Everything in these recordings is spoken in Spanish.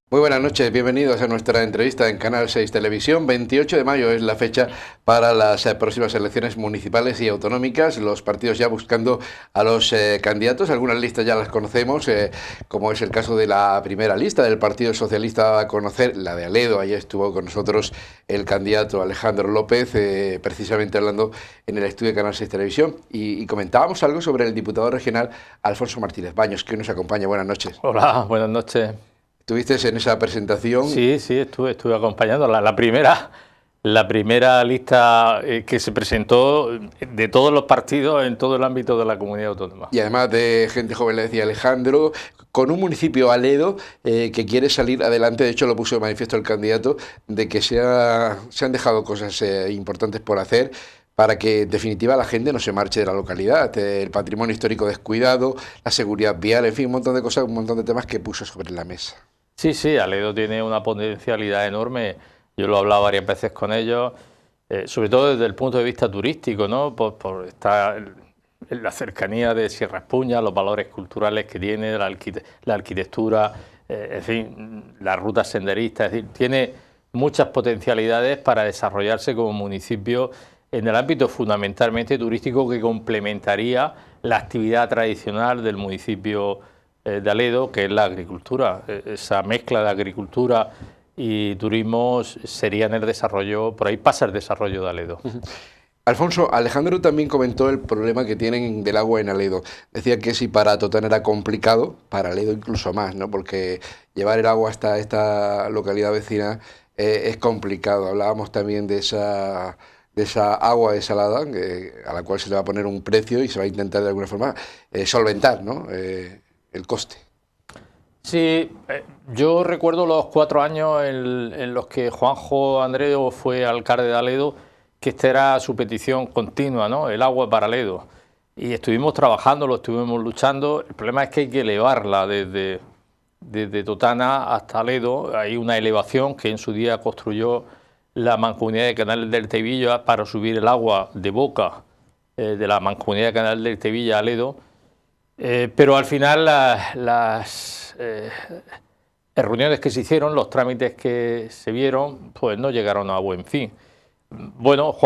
Muy buenas noches, bienvenidos a nuestra entrevista en Canal 6 Televisión. 28 de mayo es la fecha para las próximas elecciones municipales y autonómicas. Los partidos ya buscando a los candidatos. Algunas listas ya las conocemos, como es el caso de la primera lista del Partido Socialista a conocer, la de Aledo. Allí estuvo con nosotros el candidato Alejandro López, precisamente hablando en el estudio de Canal 6 Televisión. Y comentábamos algo sobre el diputado regional Alfonso Martínez Baños, que hoy nos acompaña. Buenas noches. Hola, buenas noches. ¿Estuviste en esa presentación? Sí, estuve acompañando la primera lista que se presentó de todos los partidos en todo el ámbito de la comunidad autónoma. Y además de gente joven, le decía Alejandro, con un municipio, Aledo, que quiere salir adelante. De hecho, lo puso de manifiesto el candidato, de que se han dejado cosas importantes por hacer para que, en definitiva, la gente no se marche de la localidad. El patrimonio histórico descuidado, la seguridad vial, en fin, un montón de cosas, un montón de temas que puso sobre la mesa. Sí, Aledo tiene una potencialidad enorme. Yo lo he hablado varias veces con ellos, sobre todo desde el punto de vista turístico, ¿no? Por estar en la cercanía de Sierra Espuña, los valores culturales que tiene, la arquitectura, en fin, las rutas senderistas. Es decir, tiene muchas potencialidades para desarrollarse como municipio en el ámbito fundamentalmente turístico, que complementaría la actividad tradicional del municipio de Aledo, que es la agricultura. Esa mezcla de agricultura y turismo sería en el desarrollo, por ahí pasa el desarrollo de Aledo. Alfonso, Alejandro también comentó el problema que tienen del agua en Aledo. Decía que si para Totana era complicado, para Aledo incluso más, ¿no? Porque llevar el agua hasta esta localidad vecina es complicado. Hablábamos también de esa agua desalada, a la cual se le va a poner un precio y se va a intentar de alguna forma solventar, ¿no? El coste. Sí, yo recuerdo los 4 años en los que Juanjo Andreu fue alcalde de Aledo, que esta era su petición continua, ¿no? El agua para Aledo. Y estuvimos trabajando, lo estuvimos luchando. El problema es que hay que elevarla desde Totana hasta Aledo. Hay una elevación que en su día construyó la Mancomunidad de Canal del Tevilla para subir el agua de boca de la Mancomunidad de Canal del Tevilla a Aledo. Pero al final las reuniones que se hicieron, los trámites que se vieron, pues no llegaron a buen fin. Bueno,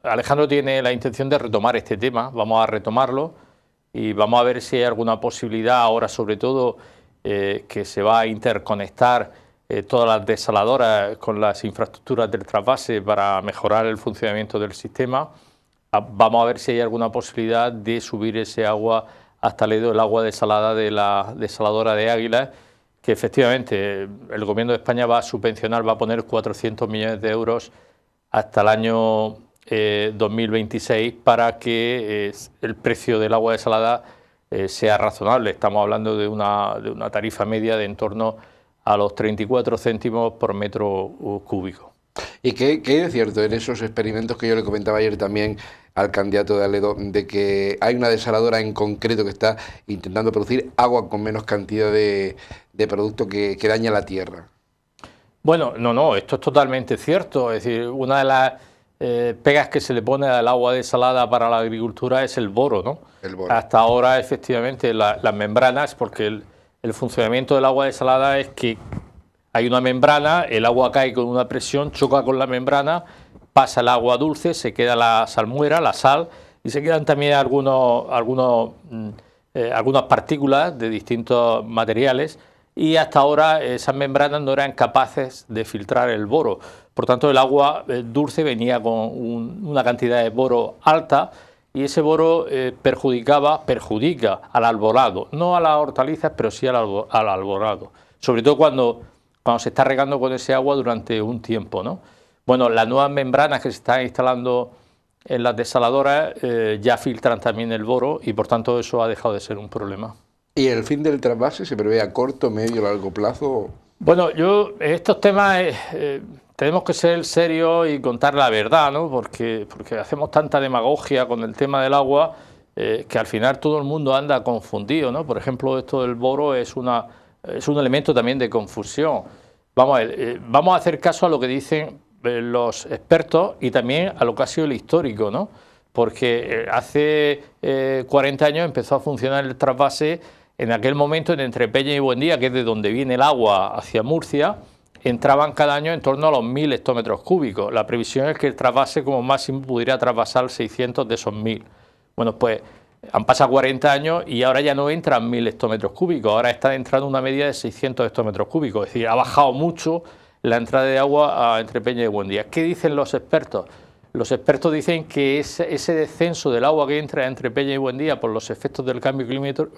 Alejandro tiene la intención de retomar este tema, vamos a retomarlo y vamos a ver si hay alguna posibilidad ahora, sobre todo, que se va a interconectar todas las desaladoras con las infraestructuras del trasvase para mejorar el funcionamiento del sistema. Vamos a ver si hay alguna posibilidad de subir ese agua hasta Aledo, el agua desalada de la desaladora de Águilas, que efectivamente el Gobierno de España va a subvencionar, va a poner 400 millones de euros hasta el año 2026 para que el precio del agua desalada sea razonable. Estamos hablando de una tarifa media de en torno a los 34 céntimos por metro cúbico. ¿Y qué hay de cierto en esos experimentos que yo le comentaba ayer también al candidato de Aledo, de que hay una desaladora en concreto que está intentando producir agua con menos cantidad de producto que daña la tierra? Bueno, no, esto es totalmente cierto. Es decir, una de las pegas que se le pone al agua desalada para la agricultura es el boro, ¿no? El boro. Hasta ahora, efectivamente, las membranas, porque el funcionamiento del agua desalada es que hay una membrana, el agua cae con una presión, choca con la membrana, pasa el agua dulce, se queda la salmuera, la sal, y se quedan también algunas partículas de distintos materiales, y hasta ahora esas membranas no eran capaces de filtrar el boro. Por tanto, el agua dulce venía con una cantidad de boro alta, y ese boro perjudica al alborado, no a las hortalizas, pero sí al alborado, sobre todo cuando se está regando con ese agua durante un tiempo, ¿no? Bueno, las nuevas membranas que se están instalando en las desaladoras ya filtran también el boro y por tanto eso ha dejado de ser un problema. ¿Y el fin del trasvase se prevé a corto, medio, largo plazo? Bueno, estos temas tenemos que ser serios y contar la verdad, ¿no? Porque hacemos tanta demagogia con el tema del agua que al final todo el mundo anda confundido, ¿no? Por ejemplo, esto del boro es un elemento también de confusión. Vamos a ver, vamos a hacer caso a lo que dicen los expertos y también a lo que ha sido el histórico, ¿no? Porque hace 40 años empezó a funcionar el trasvase en aquel momento en Entrepeña y Buendía, que es de donde viene el agua hacia Murcia. Entraban cada año en torno a los 1000 hectómetros cúbicos. La previsión es que el trasvase como máximo pudiera trasvasar 600 de esos 1000. Bueno, pues han pasado 40 años y ahora ya no entran 1000 hectómetros cúbicos, ahora está entrando una media de 600 hectómetros cúbicos. Es decir, ha bajado mucho la entrada de agua a Entrepeña y Buendía. ¿Qué dicen los expertos? Los expertos dicen que ese descenso del agua que entra entre Peña y Buendía por los efectos del cambio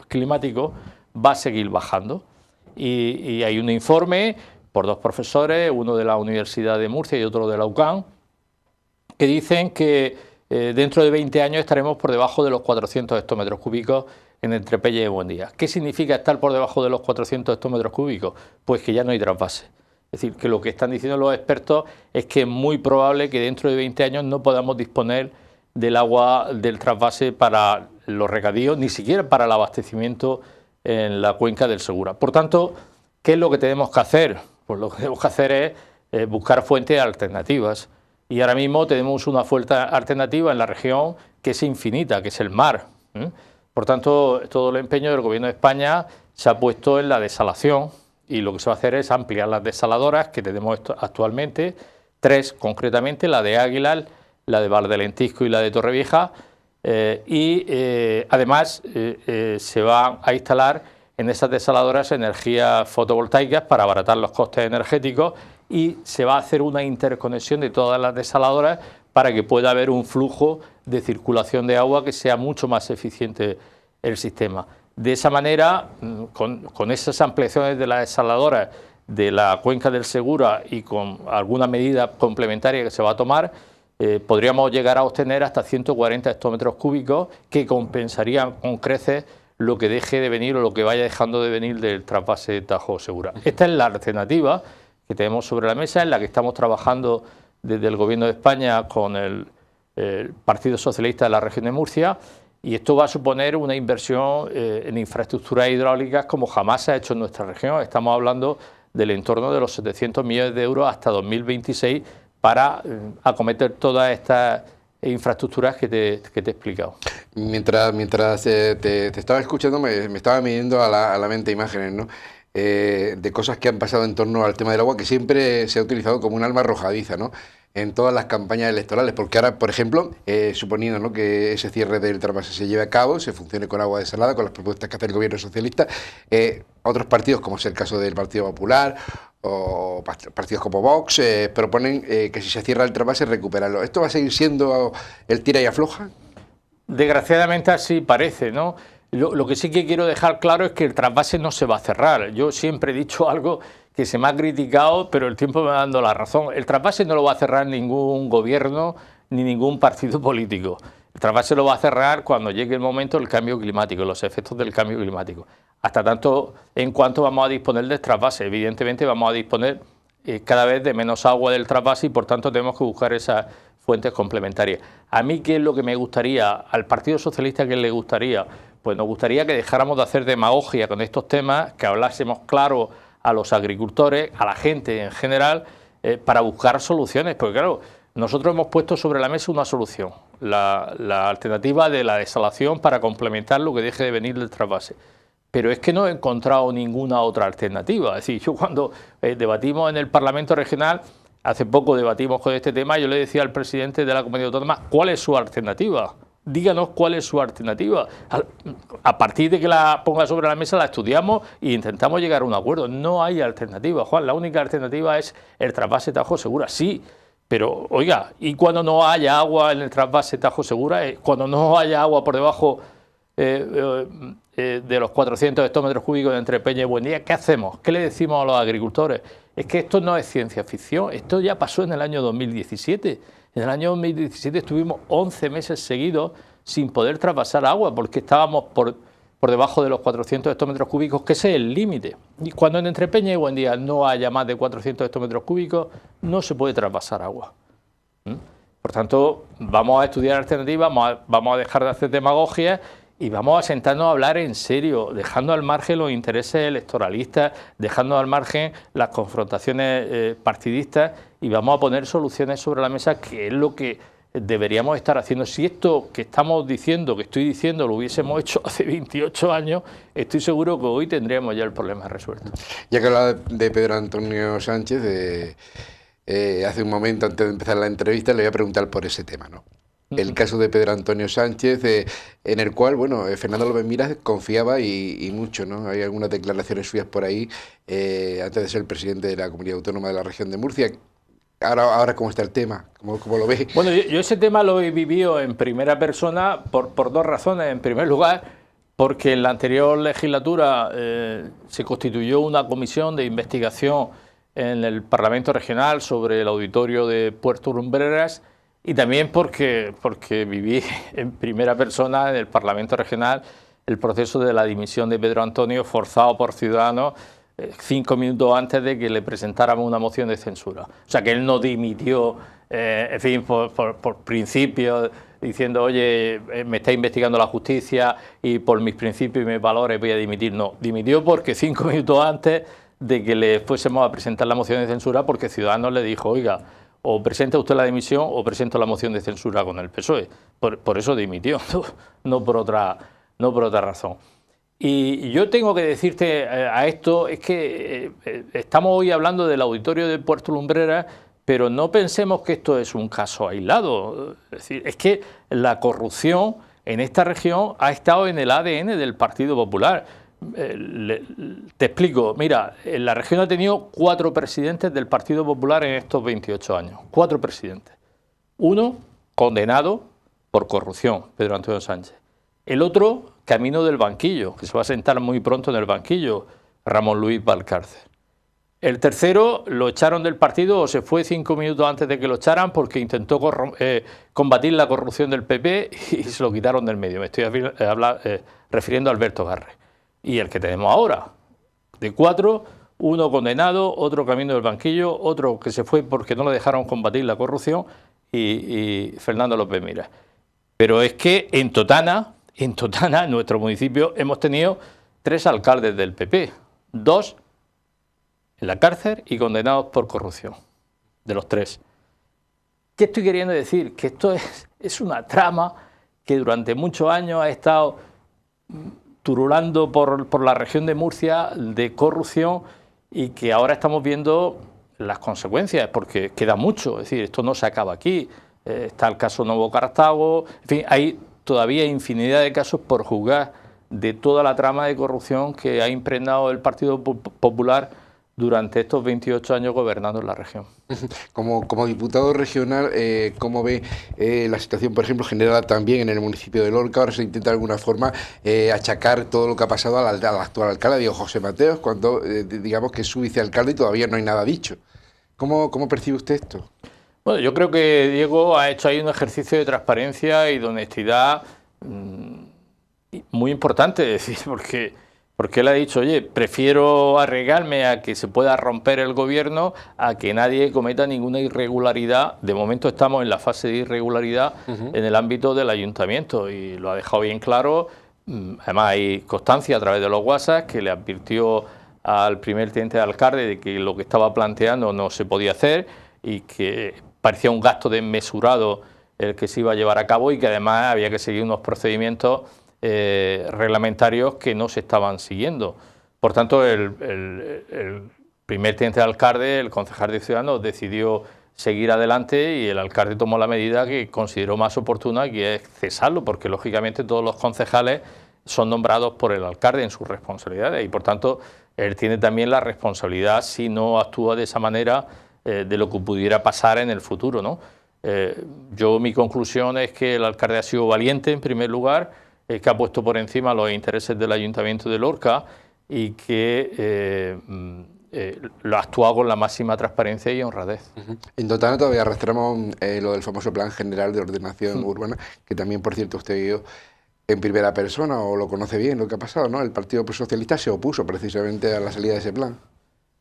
climático va a seguir bajando. Y hay un informe por dos profesores, uno de la Universidad de Murcia y otro de la UCAM, que dicen que dentro de 20 años estaremos por debajo de los 400 hectómetros cúbicos en Entrepeña y Buendía. ¿Qué significa estar por debajo de los 400 hectómetros cúbicos? Pues que ya no hay trasvase. Es decir, que lo que están diciendo los expertos es que es muy probable que dentro de 20 años no podamos disponer del agua del trasvase para los regadíos, ni siquiera para el abastecimiento en la cuenca del Segura. Por tanto, ¿qué es lo que tenemos que hacer? Pues lo que tenemos que hacer es buscar fuentes alternativas. Y ahora mismo tenemos una fuente alternativa en la región que es infinita, que es el mar. Por tanto, todo el empeño del Gobierno de España se ha puesto en la desalación. Y lo que se va a hacer es ampliar las desaladoras que tenemos actualmente, 3 concretamente, la de Águilar, la de Valdelentisco y la de Torrevieja, además se van a instalar en esas desaladoras energías fotovoltaicas para abaratar los costes energéticos y se va a hacer una interconexión de todas las desaladoras para que pueda haber un flujo de circulación de agua que sea mucho más eficiente el sistema. De esa manera, con esas ampliaciones de las desaladoras de la cuenca del Segura y con alguna medida complementaria que se va a tomar, podríamos llegar a obtener hasta 140 hectómetros cúbicos que compensarían con creces lo que deje de venir o lo que vaya dejando de venir del trasvase Tajo-Segura. Esta es la alternativa que tenemos sobre la mesa, en la que estamos trabajando desde el Gobierno de España con el Partido Socialista de la región de Murcia. Y esto va a suponer una inversión en infraestructuras hidráulicas como jamás se ha hecho en nuestra región. Estamos hablando del entorno de los 700 millones de euros hasta 2026 para acometer todas estas infraestructuras que te he explicado. Mientras te estaba escuchando me estaba viniendo a la mente imágenes, ¿no? De cosas que han pasado en torno al tema del agua, que siempre se ha utilizado como un arma arrojadiza, ¿no?, en todas las campañas electorales, porque ahora, por ejemplo, suponiendo, ¿no?, que ese cierre del trasvase se lleve a cabo, se funcione con agua desalada, con las propuestas que hace el Gobierno socialista, otros partidos, como es el caso del Partido Popular o partidos como Vox, proponen que si se cierra el trasvase, recuperarlo. ¿Esto va a seguir siendo el tira y afloja? Desgraciadamente así parece, ¿no? Lo que sí que quiero dejar claro es que el trasvase no se va a cerrar. Yo siempre he dicho algo que se me ha criticado, pero el tiempo me va dando la razón. El trasvase no lo va a cerrar ningún gobierno ni ningún partido político. El trasvase lo va a cerrar cuando llegue el momento del cambio climático, los efectos del cambio climático. Hasta tanto, en cuanto vamos a disponer del trasvase, evidentemente vamos a disponer cada vez de menos agua del trasvase y por tanto tenemos que buscar esas fuentes complementarias. A mí, ¿qué es lo que me gustaría? Al Partido Socialista, ¿qué le gustaría? Pues nos gustaría que dejáramos de hacer demagogia con estos temas, que hablásemos claro a los agricultores, a la gente en general, para buscar soluciones. Porque claro, nosotros hemos puesto sobre la mesa una solución, la alternativa de la desalación para complementar lo que deje de venir del trasvase. Pero es que no he encontrado ninguna otra alternativa. Es decir, yo cuando debatimos en el Parlamento Regional, hace poco debatimos con este tema, yo le decía al presidente de la Comunidad Autónoma, ¿cuál es su alternativa? Díganos cuál es su alternativa. A partir de que la ponga sobre la mesa, la estudiamos e intentamos llegar a un acuerdo. No hay alternativa, Juan. La única alternativa es el trasvase Tajo-Segura. Sí, pero oiga, ¿y cuando no haya agua en el trasvase Tajo-Segura? Cuando no haya agua por debajo de los 400 hectómetros cúbicos de Entrepeña y Buendía, ¿qué hacemos? ¿Qué le decimos a los agricultores? Es que esto no es ciencia ficción. Esto ya pasó en el año 2017. En el año 2017 estuvimos 11 meses seguidos sin poder traspasar agua porque estábamos por debajo de los 400 hectómetros cúbicos, que ese es el límite. Y cuando en Entrepeña y Buendía no haya más de 400 hectómetros cúbicos, no se puede traspasar agua. Por tanto, vamos a estudiar alternativas, vamos a dejar de hacer demagogia y vamos a sentarnos a hablar en serio, dejando al margen los intereses electoralistas, dejando al margen las confrontaciones partidistas, y vamos a poner soluciones sobre la mesa, que es lo que deberíamos estar haciendo. Si esto que estamos diciendo, que estoy diciendo, lo hubiésemos hecho hace 28 años, estoy seguro que hoy tendríamos ya el problema resuelto. Ya que hablaba de Pedro Antonio Sánchez, hace un momento antes de empezar la entrevista le voy a preguntar por ese tema, ¿no? El caso de Pedro Antonio Sánchez, en el cual, bueno, Fernando López Miras confiaba y mucho, ¿no? Hay algunas declaraciones suyas por ahí, antes de ser presidente de la Comunidad Autónoma de la Región de Murcia. Ahora ¿cómo está el tema? ¿Cómo lo ves? Bueno, yo ese tema lo he vivido en primera persona por dos razones. En primer lugar, porque en la anterior legislatura se constituyó una comisión de investigación en el Parlamento Regional sobre el auditorio de Puerto Lumbreras, y también porque viví en primera persona en el Parlamento Regional el proceso de la dimisión de Pedro Antonio forzado por Ciudadanos 5 minutos antes de que le presentáramos una moción de censura. O sea, que él no dimitió, en fin, por principio, diciendo, oye, me está investigando la justicia y por mis principios y mis valores voy a dimitir. No, dimitió porque 5 minutos antes de que le fuésemos a presentar la moción de censura, porque Ciudadanos le dijo, oiga, o presenta usted la dimisión o presento la moción de censura con el PSOE. Por eso dimitió, no por otra razón. Y yo tengo que decirte a esto, es que estamos hoy hablando del auditorio de Puerto Lumbreras, pero no pensemos que esto es un caso aislado. Es decir, es que la corrupción en esta región ha estado en el ADN del Partido Popular. Te explico, mira, la región ha tenido 4 presidentes del Partido Popular en estos 28 años. 4 presidentes. Uno condenado por corrupción, Pedro Antonio Sánchez. El otro, camino del banquillo, que se va a sentar muy pronto en el banquillo, Ramón Luis Valcárcel. El tercero lo echaron del partido o se fue 5 minutos antes de que lo echaran porque intentó combatir la corrupción del PP y se lo quitaron del medio. Me estoy refiriendo a Alberto Garre. Y el que tenemos ahora, de 4, uno condenado, otro camino del banquillo, otro que se fue porque no le dejaron combatir la corrupción y Fernando López Miras. Pero es que en Totana, en nuestro municipio, hemos tenido 3 alcaldes del PP, 2 en la cárcel y condenados por corrupción, de los 3. ¿Qué estoy queriendo decir? Que esto es una trama que durante muchos años ha estado turulando por la región de Murcia de corrupción y que ahora estamos viendo las consecuencias, porque queda mucho, es decir, esto no se acaba aquí. Está el caso Novo Cartago, en fin, hay todavía infinidad de casos por juzgar de toda la trama de corrupción que ha impregnado el Partido Popular durante estos 28 años gobernando en la región. Como diputado regional, ¿cómo ve la situación, por ejemplo, generada también en el municipio de Lorca? Ahora se intenta de alguna forma achacar todo lo que ha pasado al actual alcalde, Diego José Mateos, cuando digamos que es su vicealcalde y todavía no hay nada dicho. ¿Cómo percibe usted esto? Bueno, yo creo que Diego ha hecho ahí un ejercicio de transparencia y de honestidad muy importante, es decir, porque él ha dicho, oye, prefiero arriesgarme a que se pueda romper el gobierno a que nadie cometa ninguna irregularidad. De momento estamos en la fase de irregularidad en el ámbito del ayuntamiento y lo ha dejado bien claro. Además hay constancia a través de los WhatsApp que le advirtió al primer teniente de alcalde de que lo que estaba planteando no se podía hacer y que parecía un gasto desmesurado el que se iba a llevar a cabo y que además había que seguir unos procedimientos reglamentarios que no se estaban siguiendo. Por tanto, el primer teniente de alcalde, el concejal de Ciudadanos, decidió seguir adelante y el alcalde tomó la medida que consideró más oportuna, que es cesarlo, porque lógicamente todos los concejales son nombrados por el alcalde en sus responsabilidades y por tanto él tiene también la responsabilidad, si no actúa de esa manera, de lo que pudiera pasar en el futuro, ¿no? Mi conclusión es que el alcalde ha sido valiente en primer lugar, que ha puesto por encima los intereses del Ayuntamiento de Lorca y que lo ha actuado con la máxima transparencia y honradez. En Totana todavía arrastramos lo del famoso Plan General de Ordenación Urbana, que también, por cierto, usted vio en primera persona o lo conoce bien lo que ha pasado, ¿no? El Partido Socialista se opuso precisamente a la salida de ese plan.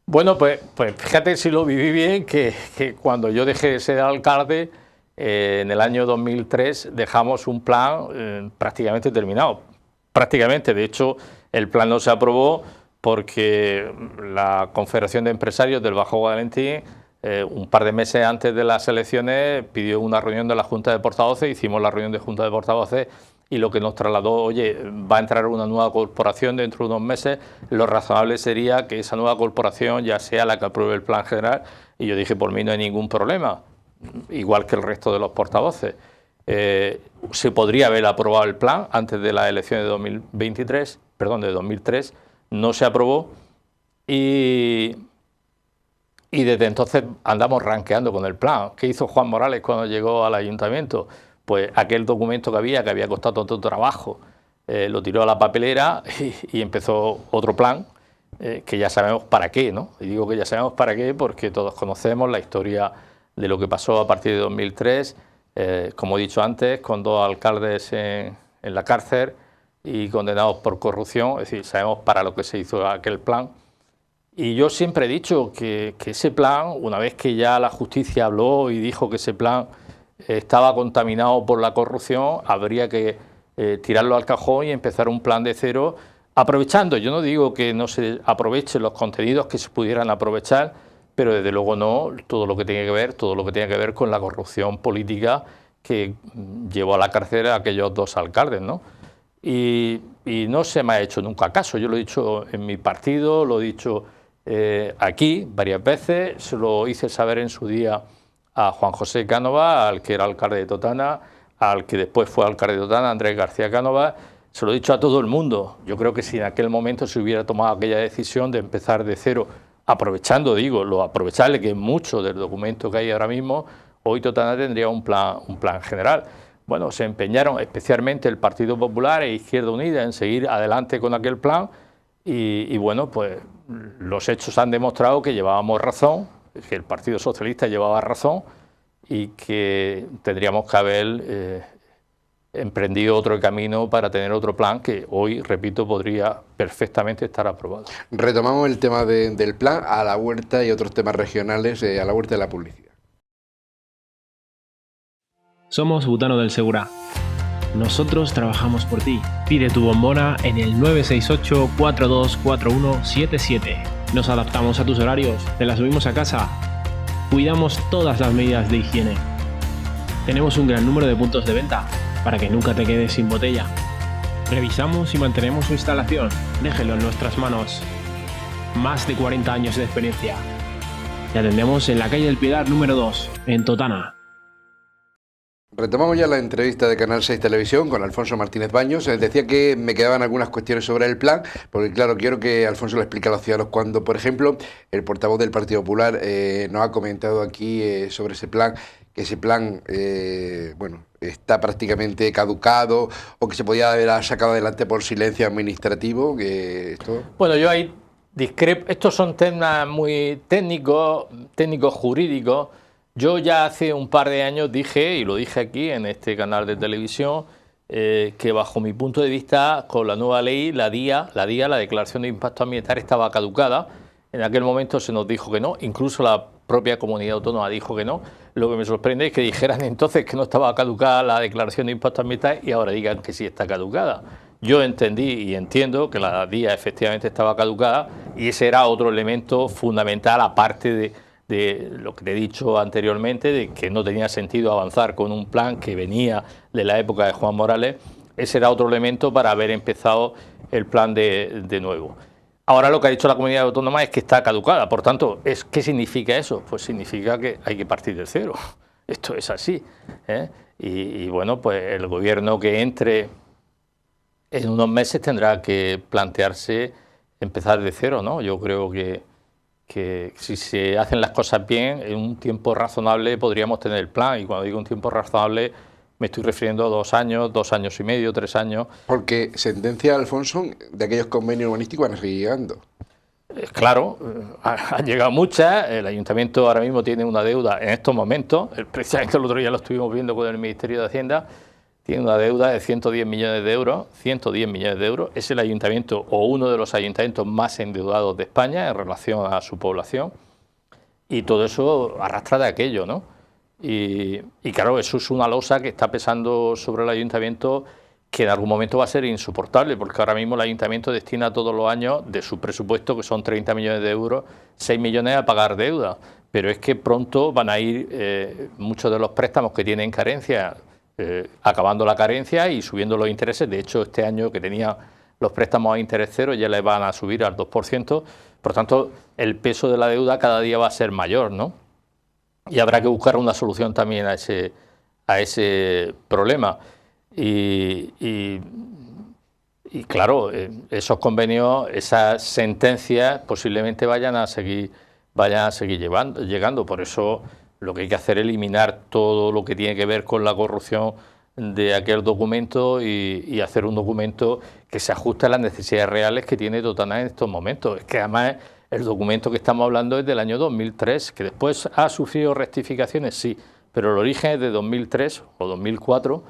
Bueno, pues fíjate si lo viví bien, que cuando yo dejé de ser alcalde, en el año 2003 dejamos un plan prácticamente terminado. prácticamente. De hecho, el plan no se aprobó porque la Confederación de Empresarios del Bajo Guadalentín, un par de meses antes de las elecciones, pidió una reunión de la Junta de Portavoces, hicimos la reunión de Junta de Portavoces y lo que nos trasladó, oye, va a entrar una nueva corporación dentro de unos meses, lo razonable sería que esa nueva corporación ya sea la que apruebe el plan general, y yo dije, por mí no hay ningún problema, igual que el resto de los portavoces. Se podría haber aprobado el plan antes de las elecciones de 2003, no se aprobó y desde entonces andamos ranqueando con el plan. ¿Qué hizo Juan Morales cuando llegó al ayuntamiento? Pues aquel documento que había costado tanto trabajo, lo tiró a la papelera y empezó otro plan que ya sabemos para qué, ¿no? Y digo que ya sabemos para qué porque todos conocemos la historia de lo que pasó a partir de 2003, como he dicho antes, con 2 alcaldes en la cárcel y condenados por corrupción, es decir, sabemos para lo que se hizo aquel plan. Y yo siempre he dicho que ese plan, una vez que ya la justicia habló y dijo que ese plan estaba contaminado por la corrupción, habría que tirarlo al cajón y empezar un plan de cero, aprovechando, yo no digo que no se aprovechen los contenidos que se pudieran aprovechar, pero desde luego no todo lo que tiene que ver con la corrupción política que llevó a la cárcel a aquellos 2 alcaldes, ¿no? Y no se me ha hecho nunca caso. Yo lo he dicho en mi partido, lo he dicho aquí varias veces, se lo hice saber en su día a Juan José Cánova, al que era alcalde de Totana, al que después fue alcalde de Totana, Andrés García Cánova, se lo he dicho a todo el mundo. Yo creo que si en aquel momento se hubiera tomado aquella decisión de empezar de cero, aprovechando, digo, lo aprovechable que es mucho del documento que hay ahora mismo, hoy Totana tendría un plan general. Bueno, se empeñaron especialmente el Partido Popular e Izquierda Unida en seguir adelante con aquel plan y bueno, pues los hechos han demostrado que llevábamos razón, que el Partido Socialista llevaba razón y que tendríamos que haber emprendido otro camino para tener otro plan que hoy, repito, podría perfectamente estar aprobado. Retomamos el tema del plan a la huerta y otros temas regionales a la huerta de la publicidad. Somos Butano del Segura. Nosotros trabajamos por ti. Pide tu bombona en el 968-424177. Nos adaptamos a tus horarios, te la subimos a casa. Cuidamos todas las medidas de higiene. Tenemos un gran número de puntos de venta para que nunca te quedes sin botella. Revisamos y mantenemos su instalación. Déjelo en nuestras manos. Más de 40 años de experiencia. Te atendemos en la calle del Pilar número 2, en Totana. Retomamos ya la entrevista de Canal 6 Televisión con Alfonso Martínez Baños. Decía que me quedaban algunas cuestiones sobre el plan, porque claro, quiero que Alfonso le explique a los ciudadanos cuando, por ejemplo, el portavoz del Partido Popular nos ha comentado aquí sobre ese plan, que ese plan, bueno, está prácticamente caducado o que se podía haber sacado adelante por silencio administrativo. Bueno, yo ahí discrepo. Estos son temas muy técnicos jurídicos. Yo ya hace un par de años dije, y lo dije aquí en este canal de televisión, que bajo mi punto de vista, con la nueva ley, la DIA, la Declaración de Impacto Ambiental, estaba caducada. En aquel momento se nos dijo que no, incluso la propia comunidad autónoma dijo que no. Lo que me sorprende es que dijeran entonces que no estaba caducada la Declaración de Impacto Ambiental y ahora digan que sí está caducada. Yo entendí y entiendo que la DIA efectivamente estaba caducada y ese era otro elemento fundamental, aparte de lo que te he dicho anteriormente, de que no tenía sentido avanzar con un plan que venía de la época de Juan Morales. Ese era otro elemento para haber empezado el plan de nuevo. Ahora lo que ha dicho la comunidad autónoma es que está caducada, por tanto, ¿qué significa eso? Pues significa que hay que partir de cero. Esto es así, ¿eh? Y bueno, pues el gobierno que entre en unos meses tendrá que plantearse empezar de cero, ¿no? Yo creo que si se hacen las cosas bien, en un tiempo razonable podríamos tener el plan. Y cuando digo un tiempo razonable, me estoy refiriendo a 2 años, 2 años y medio, 3 años. Porque sentencia, Alfonso, de aquellos convenios urbanísticos van a seguir llegando. Claro, han llegado muchas. El ayuntamiento ahora mismo tiene una deuda en estos momentos. Precisamente el otro día lo estuvimos viendo con el Ministerio de Hacienda. Tiene una deuda de 110 millones de euros. 110 millones de euros. Es el ayuntamiento o uno de los ayuntamientos más endeudados de España en relación a su población. Y todo eso arrastra de aquello, ¿no? Y claro, eso es una losa que está pesando sobre el ayuntamiento que en algún momento va a ser insoportable, porque ahora mismo el Ayuntamiento destina todos los años de su presupuesto, que son 30 millones de euros, 6 millones a pagar deuda. Pero es que pronto van a ir muchos de los préstamos que tienen carencia, acabando la carencia y subiendo los intereses. De hecho, este año que tenía los préstamos a interés cero ya les van a subir al 2%. Por tanto, el peso de la deuda cada día va a ser mayor, ¿no? Y habrá que buscar una solución también a ese problema. Y claro, esos convenios, esas sentencias posiblemente vayan a seguir llegando. Por eso lo que hay que hacer es eliminar todo lo que tiene que ver con la corrupción de aquel documento y hacer un documento que se ajuste a las necesidades reales que tiene Totana en estos momentos. Es que además el documento que estamos hablando es del año 2003, que después ha sufrido rectificaciones, sí, pero el origen es de 2003 o 2004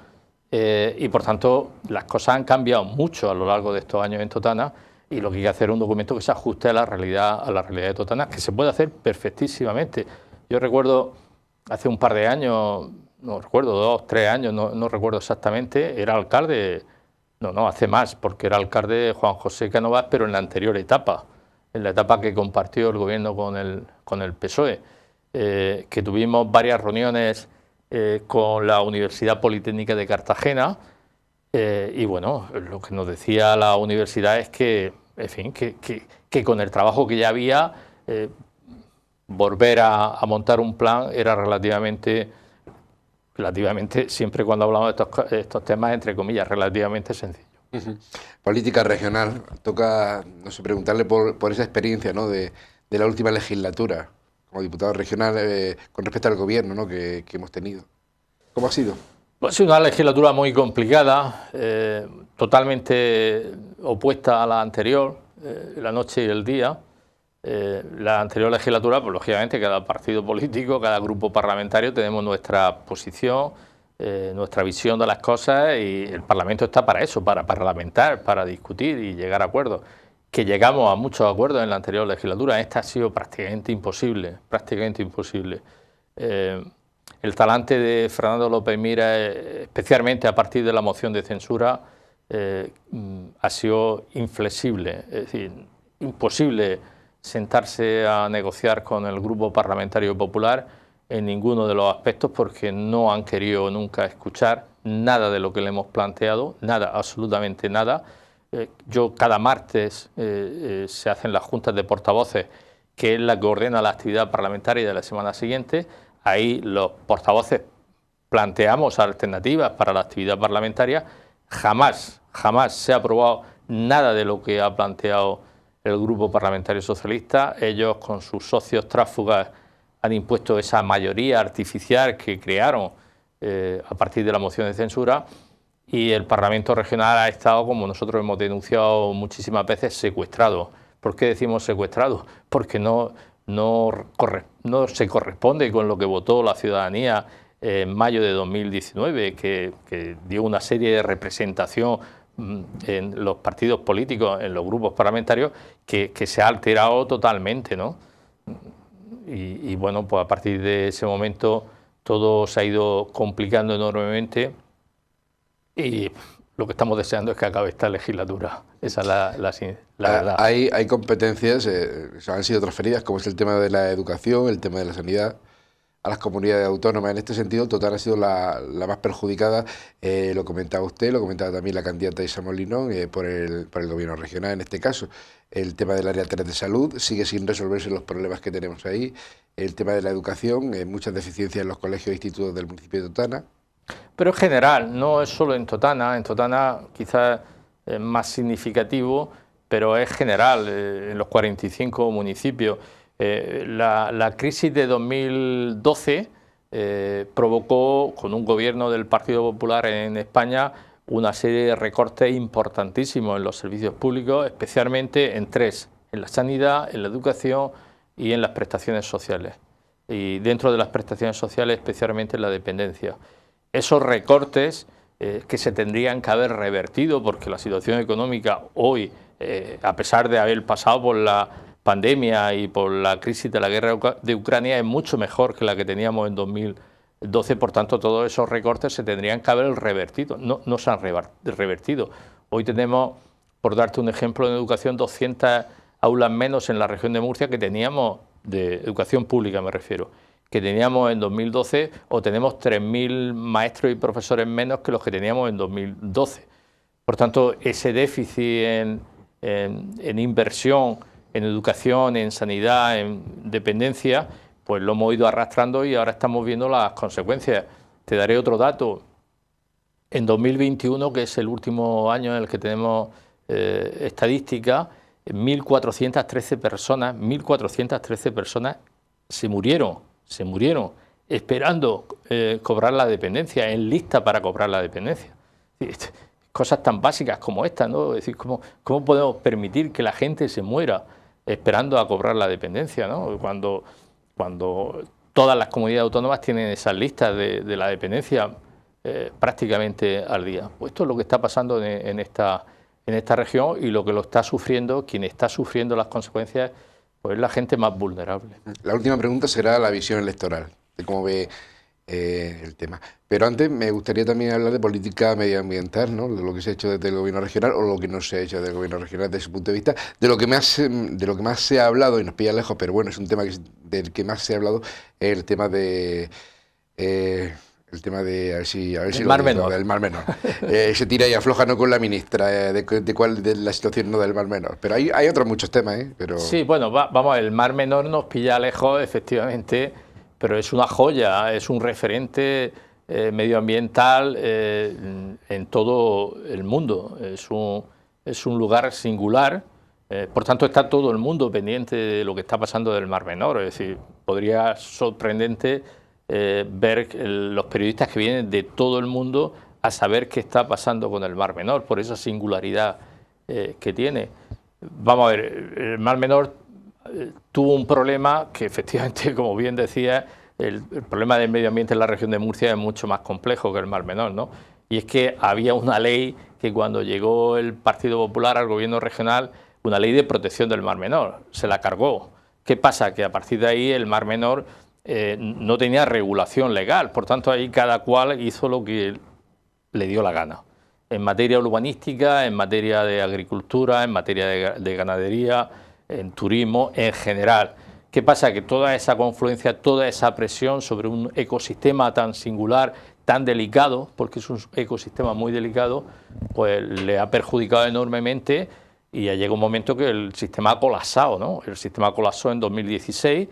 y por tanto las cosas han cambiado mucho a lo largo de estos años en Totana y lo que hay que hacer es un documento que se ajuste a la realidad de Totana, que se puede hacer perfectísimamente. Yo recuerdo hace un par de años, no recuerdo, 2, 3 años, no recuerdo exactamente, era alcalde, no, hace más, porque era alcalde Juan José Cánovas, pero en la anterior etapa, en la etapa que compartió el gobierno con el PSOE, que tuvimos varias reuniones con la Universidad Politécnica de Cartagena, y bueno, lo que nos decía la universidad es que, en fin, que con el trabajo que ya había, volver a montar un plan era relativamente, siempre cuando hablamos de estos temas, entre comillas, relativamente sencillo. Política regional, toca, no sé, preguntarle por esa experiencia, ¿no?, de la última legislatura como diputado regional con respecto al gobierno, ¿no?, que hemos tenido. ¿Cómo ha sido? Pues ha sido una legislatura muy complicada, totalmente opuesta a la anterior, la noche y el día. La anterior legislatura, pues lógicamente cada partido político, cada grupo parlamentario tenemos nuestra posición, nuestra visión de las cosas y el Parlamento está para eso, para parlamentar, para discutir y llegar a acuerdos. Que llegamos a muchos acuerdos en la anterior legislatura, esta ha sido prácticamente imposible, el talante de Fernando López Mira, especialmente a partir de la moción de censura, ha sido inflexible, es decir, imposible sentarse a negociar con el Grupo Parlamentario Popular en ninguno de los aspectos porque no han querido nunca escuchar nada de lo que le hemos planteado, nada, absolutamente nada. Yo cada martes se hacen las juntas de portavoces, que es la que ordena la actividad parlamentaria de la semana siguiente. Ahí los portavoces planteamos alternativas para la actividad parlamentaria. Jamás se ha aprobado nada de lo que ha planteado el Grupo Parlamentario Socialista. Ellos con sus socios tránsfugas han impuesto esa mayoría artificial que crearon a partir de la moción de censura y el Parlamento Regional ha estado, como nosotros hemos denunciado muchísimas veces, secuestrado. ¿Por qué decimos secuestrado? Porque no se corresponde con lo que votó la ciudadanía en mayo de 2019, que dio una serie de representación en los partidos políticos, en los grupos parlamentarios, que se ha alterado totalmente, ¿no? Y bueno, pues a partir de ese momento todo se ha ido complicando enormemente y lo que estamos deseando es que acabe esta legislatura. Esa es la verdad. Hay competencias, han sido transferidas, como es el tema de la educación, el tema de la sanidad, a las comunidades autónomas. En este sentido, Totana ha sido la más perjudicada, lo comentaba usted, lo comentaba también la candidata Isa Molinón, por el gobierno regional en este caso. El tema del área 3 de salud sigue sin resolverse los problemas que tenemos ahí. El tema de la educación, muchas deficiencias en los colegios e institutos del municipio de Totana. Pero en general, no es solo en Totana quizás es más significativo, pero es general en los 45 municipios. La crisis de 2012 provocó, con un gobierno del Partido Popular en España, una serie de recortes importantísimos en los servicios públicos, especialmente en tres: en la sanidad, en la educación y en las prestaciones sociales. Y dentro de las prestaciones sociales, especialmente en la dependencia. Esos recortes que se tendrían que haber revertido, porque la situación económica hoy, a pesar de haber pasado por la pandemia y por la crisis de la guerra de Ucrania, es mucho mejor que la que teníamos en 12, por tanto todos esos recortes se tendrían que haber revertido, no se han revertido. Hoy tenemos, por darte un ejemplo, en educación 200 aulas menos en la región de Murcia que teníamos, de educación pública me refiero, que teníamos en 2012, o tenemos 3.000 maestros y profesores menos que los que teníamos en 2012. Por tanto, ese déficit en inversión, en educación, en sanidad, en dependencia, pues lo hemos ido arrastrando y ahora estamos viendo las consecuencias. Te daré otro dato. En 2021, que es el último año en el que tenemos estadística, 1.413 personas se murieron esperando cobrar la dependencia, en lista para cobrar la dependencia. Cosas tan básicas como esta, ¿no? Es decir, ¿cómo podemos permitir que la gente se muera esperando a cobrar la dependencia, ¿no? Cuando todas las comunidades autónomas tienen esas listas de la dependencia prácticamente al día. Pues esto es lo que está pasando en esta región, y lo que lo está sufriendo, quien está sufriendo las consecuencias, pues es la gente más vulnerable. La última pregunta será la visión electoral, de cómo ve el tema. Pero antes me gustaría también hablar de política medioambiental, ¿no? De lo que se ha hecho desde el gobierno regional o lo que no se ha hecho desde el gobierno regional desde su punto de vista. De lo que más se ha hablado, y nos pilla lejos, pero bueno, es un tema del que más se ha hablado, es el tema de... a ver si el Mar Menor. Del Mar Menor. Se tira y afloja, ¿no?, con la ministra de la situación, no, del Mar Menor. Pero hay otros muchos temas, ¿eh? Pero... Sí, bueno, vamos, el Mar Menor nos pilla lejos, efectivamente, pero es una joya, es un referente medioambiental en todo el mundo. Es un lugar singular, por tanto está todo el mundo pendiente de lo que está pasando del Mar Menor. Es decir, podría sorprendente ver los periodistas que vienen de todo el mundo a saber qué está pasando con el Mar Menor, por esa singularidad que tiene. Vamos a ver, el Mar Menor tuvo un problema que efectivamente, como bien decía, el problema del medio ambiente en la región de Murcia es mucho más complejo que el Mar Menor, ¿no? Y es que había una ley que cuando llegó el Partido Popular al gobierno regional, una ley de protección del Mar Menor, se la cargó. ¿Qué pasa? Que a partir de ahí el Mar Menor no tenía regulación legal, por tanto ahí cada cual hizo lo que le dio la gana. En materia urbanística, en materia de agricultura, en materia de ganadería, en turismo, en general. ¿Qué pasa? Que toda esa confluencia, toda esa presión sobre un ecosistema tan singular, tan delicado, porque es un ecosistema muy delicado, pues le ha perjudicado enormemente, y ya llega un momento que el sistema ha colapsado, ¿no? El sistema colapsó en 2016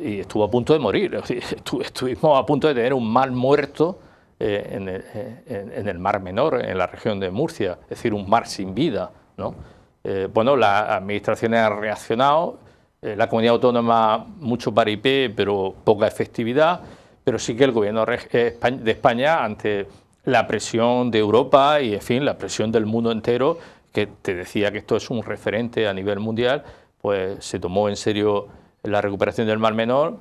y estuvo a punto de morir. Estuvimos a punto de tener un mar muerto en el Mar Menor, en la región de Murcia, es decir, un mar sin vida, ¿no? Bueno, las administraciones han reaccionado. La comunidad autónoma mucho paripé, pero poca efectividad, pero sí que el gobierno de España, ante la presión de Europa y, en fin, la presión del mundo entero, que te decía que esto es un referente a nivel mundial, pues se tomó en serio la recuperación del Mar Menor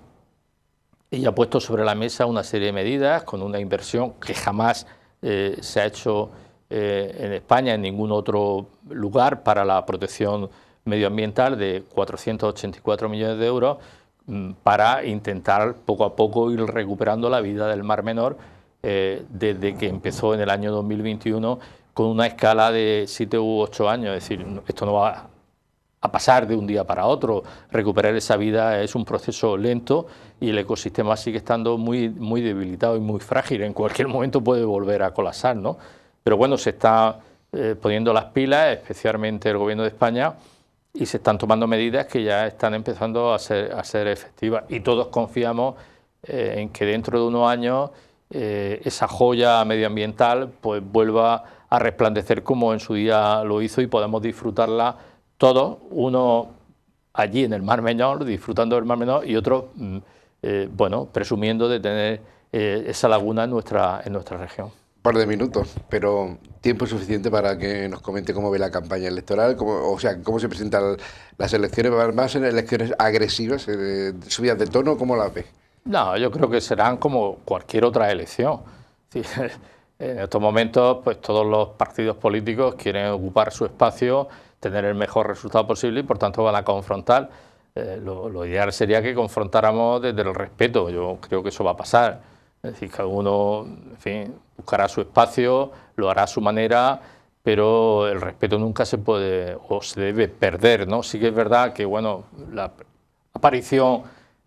y ha puesto sobre la mesa una serie de medidas con una inversión que jamás se ha hecho en España, en ningún otro lugar, para la protección medioambiental, de 484 millones de euros, para intentar poco a poco ir recuperando la vida del Mar Menor desde que empezó en el año 2021 con una escala de 7 u 8 años. Es decir, esto no va a pasar de un día para otro. Recuperar esa vida es un proceso lento y el ecosistema sigue estando muy, muy debilitado y muy frágil. En cualquier momento puede volver a colapsar, ¿no? Pero bueno, se está poniendo las pilas, especialmente el gobierno de España, y se están tomando medidas que ya están empezando a ser efectivas. Y todos confiamos en que dentro de unos años esa joya medioambiental pues vuelva a resplandecer como en su día lo hizo, y podamos disfrutarla todos, uno allí en el Mar Menor, disfrutando del Mar Menor, y otros, bueno, presumiendo de tener esa laguna en nuestra región. Un par de minutos, pero tiempo suficiente para que nos comente cómo ve la campaña electoral, cómo se presentan las elecciones. ¿Más en elecciones agresivas, subidas de tono? ¿Cómo las ve? No, yo creo que serán como cualquier otra elección. Sí, en estos momentos, pues todos los partidos políticos quieren ocupar su espacio, tener el mejor resultado posible, y por tanto van a confrontar. Lo ideal sería que confrontáramos desde el respeto. Yo creo que eso va a pasar. Es decir, cada uno, en fin, buscará su espacio, lo hará a su manera, pero el respeto nunca se puede o se debe perder, ¿no? Sí que es verdad que, bueno, la aparición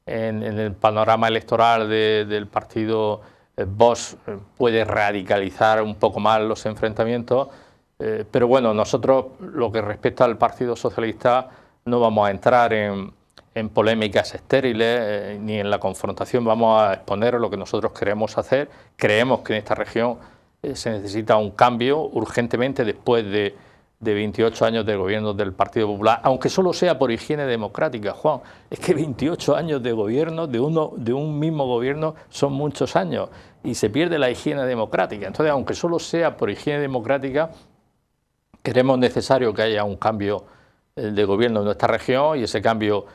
en el panorama electoral del partido Vox puede radicalizar un poco más los enfrentamientos, pero bueno, nosotros, lo que respecta al Partido Socialista, no vamos a entrar en polémicas estériles ni en la confrontación, vamos a exponer lo que nosotros queremos hacer. Creemos que en esta región se necesita un cambio urgentemente después de 28 años de gobierno del Partido Popular, aunque solo sea por higiene democrática, Juan. Es que 28 años de gobierno, de un mismo gobierno, son muchos años y se pierde la higiene democrática. Entonces, aunque solo sea por higiene democrática, creemos necesario que haya un cambio de gobierno en nuestra región, y ese cambio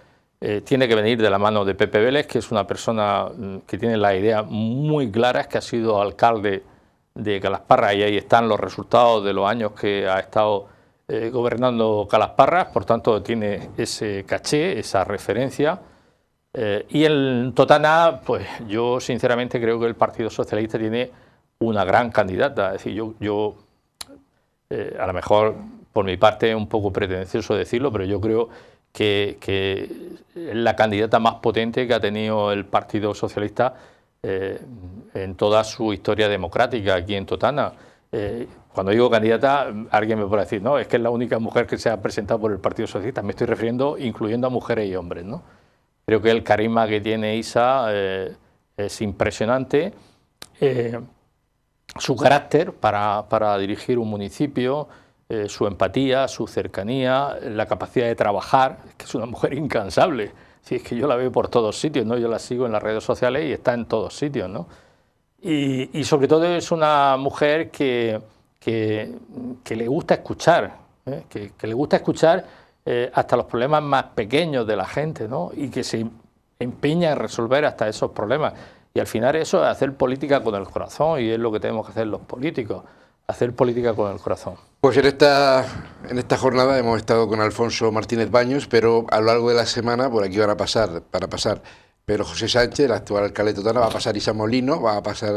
tiene que venir de la mano de Pepe Vélez, que es una persona que tiene las ideas muy claras, que ha sido alcalde de Calasparra, y ahí están los resultados de los años que ha estado gobernando Calasparra. Por tanto tiene ese caché, esa referencia. Y en Totana, pues yo sinceramente creo que el Partido Socialista tiene una gran candidata. Es decir, yo a lo mejor por mi parte es un poco pretencioso decirlo, pero yo creo que es la candidata más potente que ha tenido el Partido Socialista en toda su historia democrática aquí en Totana. Cuando digo candidata, alguien me puede decir, no, es que es la única mujer que se ha presentado por el Partido Socialista. Me estoy refiriendo incluyendo a mujeres y hombres, ¿no? Creo que el carisma que tiene Isa es impresionante. Su carácter para dirigir un municipio, su empatía, su cercanía, la capacidad de trabajar, que es una mujer incansable. Sí, es que yo la veo por todos sitios, ¿no? Yo la sigo en las redes sociales y está en todos sitios, ¿no? Y sobre todo es una mujer que le gusta escuchar, que le gusta escuchar hasta los problemas más pequeños de la gente, ¿no? Y que se empeña en resolver hasta esos problemas. Y al final eso es hacer política con el corazón, y es lo que tenemos que hacer los políticos, hacer política con el corazón. Pues en esta jornada hemos estado con Alfonso Martínez Baños, pero a lo largo de la semana por aquí van a pasar, Pedro José Sánchez, el actual alcalde de Totana, va a pasar Isa Molino, va a pasar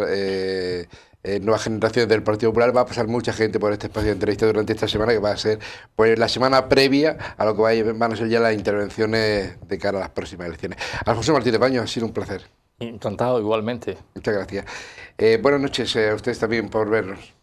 nuevas generaciones del Partido Popular, va a pasar mucha gente por este espacio de entrevista durante esta semana, que va a ser pues la semana previa a lo que van a ser ya las intervenciones de cara a las próximas elecciones. Alfonso Martínez Baños, ha sido un placer. Encantado, igualmente. Muchas gracias. Buenas noches a ustedes también por vernos.